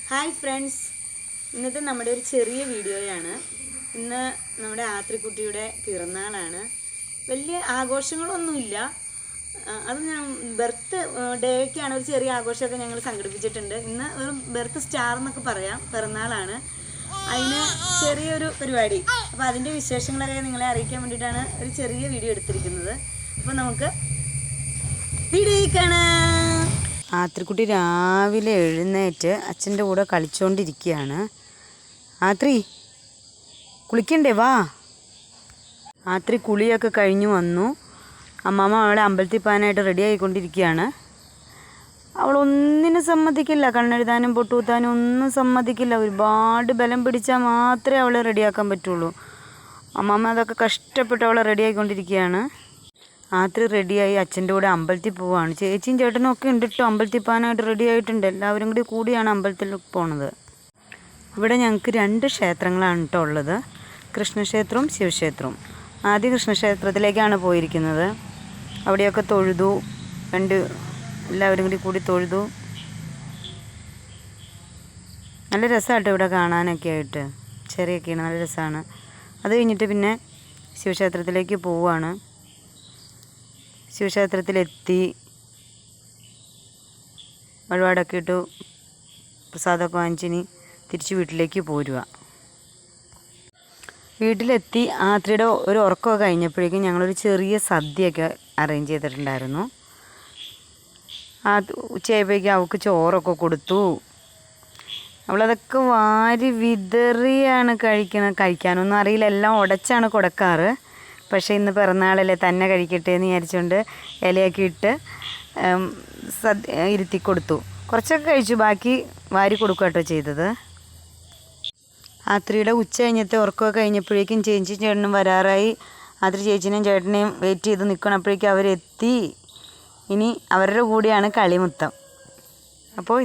Hi friends, ഇന്നത്തെ നമ്മുടെ ഒരു ചെറിയ വീഡിയോയാണ്. ഇന്ന് നമ്മുടെ ആത്രിക്കുട്ടിയുടെ പിറന്നാളാണ്. വലിയ ആഘോഷങ്ങളൊന്നുമില്ല. അത് ഞാൻ ബർത്ത് ഡേക്കാണ് ഒരു ചെറിയ ആഘോഷമൊക്കെ ഞങ്ങൾ സംഘടിപ്പിച്ചിട്ടുണ്ട്. ഇന്ന് ഒരു ബർത്ത് സ്റ്റാർ എന്നൊക്കെ പറയാം. പിറന്നാളാണ്, അതിന് ചെറിയൊരു പരിപാടി. അപ്പോൾ അതിൻ്റെ വിശേഷങ്ങളൊക്കെ നിങ്ങളെ അറിയിക്കാൻ വേണ്ടിയിട്ടാണ് ഒരു ചെറിയ വീഡിയോ എടുത്തിരിക്കുന്നത്. അപ്പോൾ നമുക്ക് വീഡിയോ കാണാം. ആത്രിക്കുട്ടി രാവിലെ എഴുന്നേറ്റ് അച്ഛൻ്റെ കൂടെ കളിച്ചുകൊണ്ടിരിക്കുകയാണ്. ആത്രി, കുളിക്കണ്ടേ? വാ. ആത്രി കുളിയൊക്കെ കഴിഞ്ഞു വന്നു. അമ്മാമ്മ അവളെ അമ്പലത്തിൽ പോകാനായിട്ട് റെഡി ആയിക്കൊണ്ടിരിക്കുകയാണ്. അവളൊന്നിനും സമ്മതിക്കില്ല. കണ്ണെഴുതാനും പൊട്ടുകുത്താനും ഒന്നും സമ്മതിക്കില്ല. ഒരുപാട് ബലം പിടിച്ചാൽ മാത്രമേ അവളെ റെഡിയാക്കാൻ പറ്റുള്ളൂ. അമ്മാമ്മ അതൊക്കെ കഷ്ടപ്പെട്ട് അവളെ റെഡി ആയിക്കൊണ്ടിരിക്കുകയാണ്. ആത്രി റെഡിയായി അച്ഛൻ്റെ കൂടെ അമ്പലത്തിൽ പോവാണ്. ചേച്ചിയും ചേട്ടനും ഒക്കെ ഉണ്ട് കേട്ടോ, അമ്പലത്തിൽ പോകാനായിട്ട് റെഡി ആയിട്ടുണ്ട്. എല്ലാവരും കൂടിയാണ് അമ്പലത്തിൽ പോണത്. ഇവിടെ ഞങ്ങൾക്ക് 2 ക്ഷേത്രങ്ങളാണ് കേട്ടോ ഉള്ളത്, കൃഷ്ണക്ഷേത്രവും ശിവക്ഷേത്രവും. ആദ്യം കൃഷ്ണക്ഷേത്രത്തിലേക്കാണ് പോയിരിക്കുന്നത്. അവിടെയൊക്കെ തൊഴുതു, എല്ലാവരും കൂടി തൊഴുതു. നല്ല രസമാട്ടോ ഇവിടെ കാണാനൊക്കെ ആയിട്ട്. ചെറിയൊക്കെയാണ്, നല്ല രസമാണ്. അത് കഴിഞ്ഞിട്ട് പിന്നെ ശിവക്ഷേത്രത്തിലേക്ക് പോവുകയാണ്. ശിവക്ഷേത്രത്തിലെത്തി വഴിപാടൊക്കെ ഇട്ടു, പ്രസാദമൊക്കെ വാങ്ങിച്ചിനി തിരിച്ച് വീട്ടിലേക്ക് പോരുക. വീട്ടിലെത്തി ആത്രിയുടെ ഒരു ഉറക്കമൊക്കെ കഴിഞ്ഞപ്പോഴേക്കും ഞങ്ങളൊരു ചെറിയ സദ്യയൊക്കെ അറേഞ്ച് ചെയ്തിട്ടുണ്ടായിരുന്നു. ഉച്ചയായപ്പോഴേക്കും അവൾക്ക് ചോറൊക്കെ കൊടുത്തു. അവളതൊക്കെ വാരി വിതറിയാണ് കഴിക്കാനൊന്നും അറിയില്ല, എല്ലാം ഉടച്ചാണ് കൊടുക്കാറ്. പക്ഷേ ഇന്ന് പിറന്നാളല്ലേ, തന്നെ കഴിക്കട്ടെ എന്ന് വിചാരിച്ചുകൊണ്ട് ഇലയൊക്കെ ഇട്ട് ഇരുത്തി കൊടുത്തു. കുറച്ചൊക്കെ കഴിച്ചു, ബാക്കി വാരി കൊടുക്കുക കേട്ടോ ചെയ്തത്. ആത്രിയുടെ ഉച്ച കഴിഞ്ഞത്തെ ഉറക്കമൊക്കെ കഴിഞ്ഞപ്പോഴേക്കും ചേച്ചിയും ചേട്ടനും വരാറായി. ആത്രി ചേച്ചിനെയും ചേട്ടനെയും വെയിറ്റ് ചെയ്ത് നിൽക്കണം. അപ്പോഴേക്കും അവരെത്തി. ഇനി അവരുടെ കൂടെയാണ് കളിമുത്തം. അപ്പോൾ